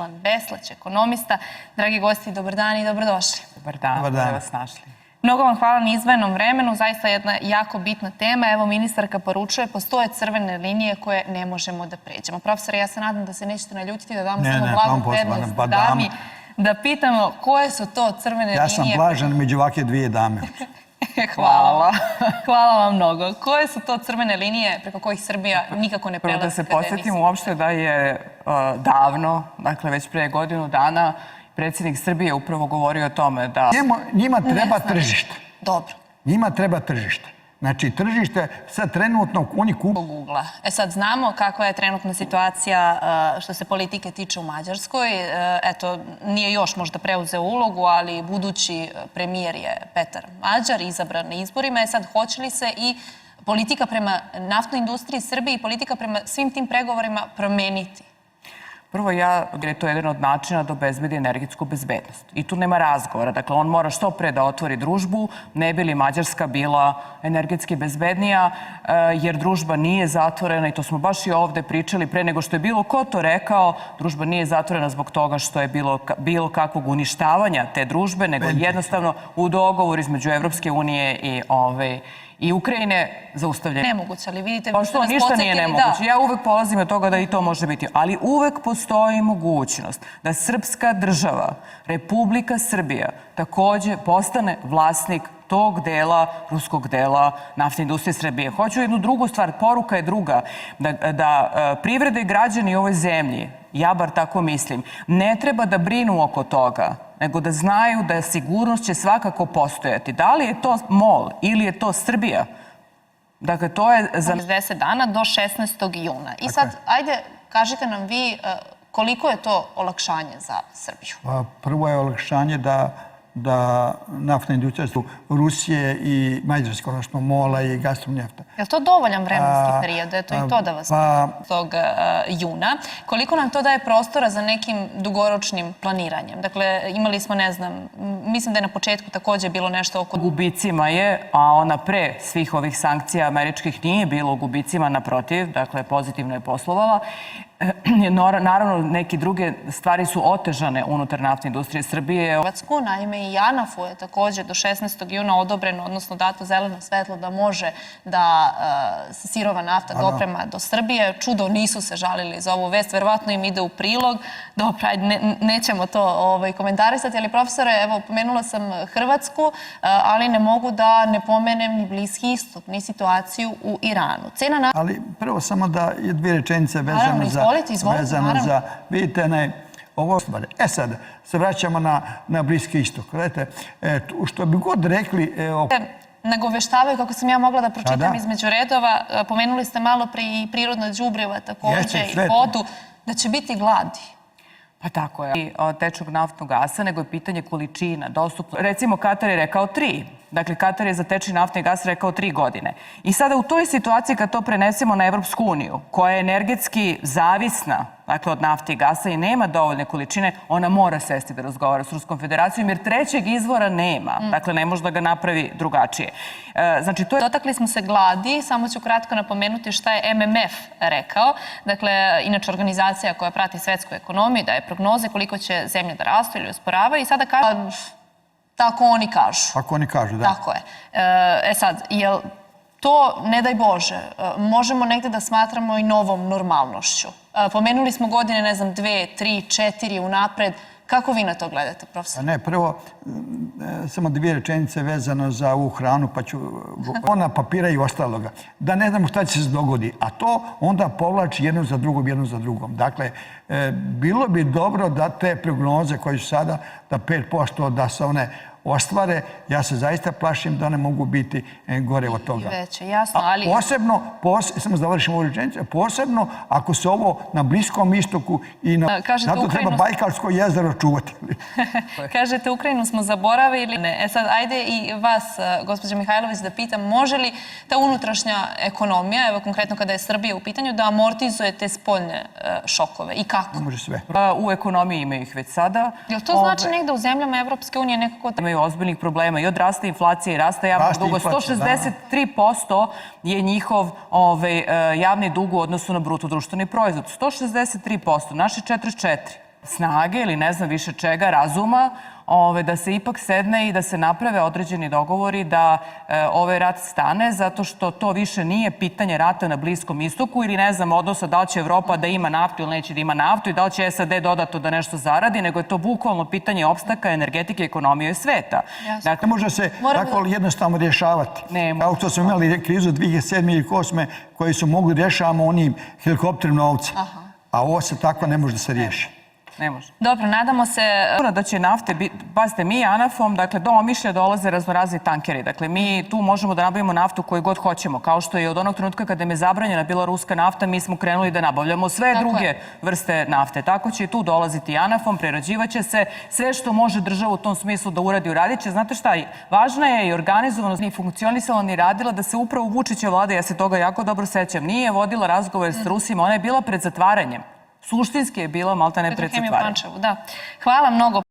Milan Beslać, ekonomista. Dragi gosti, dobar dan i dobrodošli. Dobar dan, da vas našli. Mnogo vam hvala na izdvojenom vremenu, zaista jedna jako bitna tema. Evo, ministarka poručuje, postoje crvene linije koje ne možemo da pređemo. Profesor, ja se nadam da se nećete naljutiti, da damo samo blagu prednost dami, da pitamo koje su to crvene linije. Ja sam blažan među ovakve dvije dame. Hvala. Hvala vam mnogo. Koje su to crvene linije preko kojih Srbija nikako ne prelazi? Prvo da se podsjetim uopšte da je davno, dakle već pre godinu dana, predsjednik Srbije upravo govorio o tome da... Njima treba tržište. Dobro. Njima treba tržište. Znači, tržište sad trenutno oni kupuju... Google-a. Sad znamo kakva je trenutna situacija što se politike tiče u Mađarskoj. Eto, nije još možda preuzeo ulogu, ali budući premijer je Petar Mađar, izabran na izborima. Sad, hoće li se i politika prema naftnoj industriji Srbije i politika prema svim tim pregovorima promeniti? Prvo, jer je to jedan od načina da obezbedi energetsku bezbednost. I tu nema razgovora. Dakle, on mora što pre da otvori družbu, ne bi li Mađarska bila energetski bezbednija, jer družba nije zatvorena, i to smo baš i ovde pričali pre nego što je bilo ko to rekao, družba nije zatvorena zbog toga što je bilo kakvog uništavanja te družbe, nego jednostavno u dogovoru između Evropske unije i Ukrajine zaustavljanje. Nemoguće, ali vidite... Pa što, ništa nije nemoguće. Ja uvek polazim od toga da i to može biti. Ali uvek postoji mogućnost da srpska država, Republika Srbija, takođe postane vlasnik tog dela, ruskog dela naftne industrije Srbije. Hoću jednu drugu stvar, poruka je druga, da privrede i građani u ovoj zemlji, ja bar tako mislim, ne treba da brinu oko toga, nego da znaju da sigurnost će svakako postojati. Da li je to MOL ili je to Srbija? Dakle, to je za 10 dana do 16. juna. I sad, ajde, kažite nam vi koliko je to olakšanje za Srbiju? Prvo je olakšanje da naftna industrija su Rusije i Mađarske, odnosno MOL-a i Gazpromnjefta. Je li to dovoljan vremenski period? Eto i to da vas tog juna. Koliko nam to daje prostora za nekim dugoročnim planiranjem? Dakle, imali smo, ne znam, mislim da je na početku takođe bilo nešto oko... Gubicima je, a ona pre svih ovih sankcija američkih nije bilo u gubicima, naprotiv, dakle, pozitivno je poslovala. Naravno, neke druge stvari su otežane unutar naftne industrije Srbije. Hrvatsku, naime i JANAF-u je takođe do 16. juna odobreno, odnosno dato zeleno svetlo da može da se sirova nafta doprema do Srbije. Čudo, nisu se žalili za ovu vest, verovatno im ide u prilog. Dobro, nećemo to komentarisati, ali profesore, evo, pomenula sam Hrvatsku, ali ne mogu da ne pomenem ni Bliski istok, ni situaciju u Iranu. Ali prvo samo da je dvije rečenice vezano za, vidite, ovo stvari. Sad, se vraćamo na Bliski istok. Gledajte, što bi god rekli... Nagoveštavaju, kako sam ja mogla da pročitam između redova, pomenuli ste malo pre i prirodna đubriva takođe i vodu, da će biti gladi. Pa tako je. I tečnog naftnog gasa, nego je pitanje količina, dostupno. Recimo, Katar je rekao 3. Dakle, Katar je za tečni naftni gas rekao 3 godine. I sada u toj situaciji kad to prenesemo na Evropsku uniju, koja je energetski zavisna, dakle, od nafte i gasa i nema dovoljne količine, ona mora sesti da razgovara s Ruskom federacijom, jer trećeg izvora nema. Dakle, ne može da ga napravi drugačije. Znači, to je... Dotakli smo se gladi, samo ću kratko napomenuti šta je MMF rekao. Dakle, inače organizacija koja prati svetsku ekonomiju, daje prognoze koliko će zemlje da rastu ili usporavaju i sada kaže... Tako oni kažu. Tako oni kažu, da. Tako je. Sad, jel to, ne daj Bože, možemo negde da smatramo i novom normalnošću? Pomenuli smo godine, ne znam, 2, 3, 4 unapred. Kako vi na to gledate, profesor? Ne, prvo, samo dvije rečenice vezano za ovu hranu, pa ću ona papira i ostaloga. Da ne znamo šta će se dogodi, a to onda povlači jedno za drugom. Dakle, bilo bi dobro da te prognoze koje su sada, da 5%, da se one ostvare, ja se zaista plašim da one mogu biti gore od toga. I veće, jasno, ali... Posebno, samo završim ovu rečenicu, posebno ako se ovo na Bliskom istoku i na... Zato treba Bajkalsko jezero čuvati. Kažete, Ukrajinu smo zaboravili. Sad, ajde i vas, gospođa Mihajlović, da pitam, može li ta unutrašnja ekonomija, evo konkretno kada je Srbija u pitanju, da amortizuje te spoljne šokove i kako? Ne može sve. U ekonomiji imaju ih već sada. Jel to znači negde u zemljama Evropske unije nekako... Imaju ozbiljnih problema i od rasta inflacije i rasta javnog duga. 163% je njihov javni dug u odnosu na bruto društveni proizvod. 163%, naši 44%. snage ili ne znam više čega, razuma, da se ipak sedne i da se naprave određeni dogovori da ovaj rat stane, zato što to više nije pitanje rata na Bliskom istoku ili ne znam odnosa da li će Evropa da ima naftu ili neće da ima naftu i da li će SAD dodatno da nešto zaradi, nego je to bukvalno pitanje opstanka, energetike, ekonomije sveta. Dakle, može se tako jednostavno rješavati. Kao što smo imali krizu 2007. i 2008. koji su mogli rješavamo onim helikopterom novca. A ovo se tako ne može da se riješi. Ne može. Dobro, nadamo se... Da će nafte, pazite, mi ANAF-om, dakle, do Omišlja dolaze raznorazni tankeri. Dakle, mi tu možemo da nabavimo naftu koju god hoćemo. Kao što je od onog trenutka kada je zabranjena bila ruska nafta, mi smo krenuli da nabavljamo sve druge vrste nafte. Tako će i tu dolaziti ANAF-om, prerađivaće se. Sve što može država u tom smislu da uradi, uradit će. Znate šta, važna je i organizovanost, ni funkcionisala, ni radila da se upravo Vučićeva vlada, ja se toga jako dobro sećam, nije vodila razgovor s Rusima, ona je bila pred zatvaranjem. Suštinski je bila maltene pred zatvaranjem. Hvala mnogo.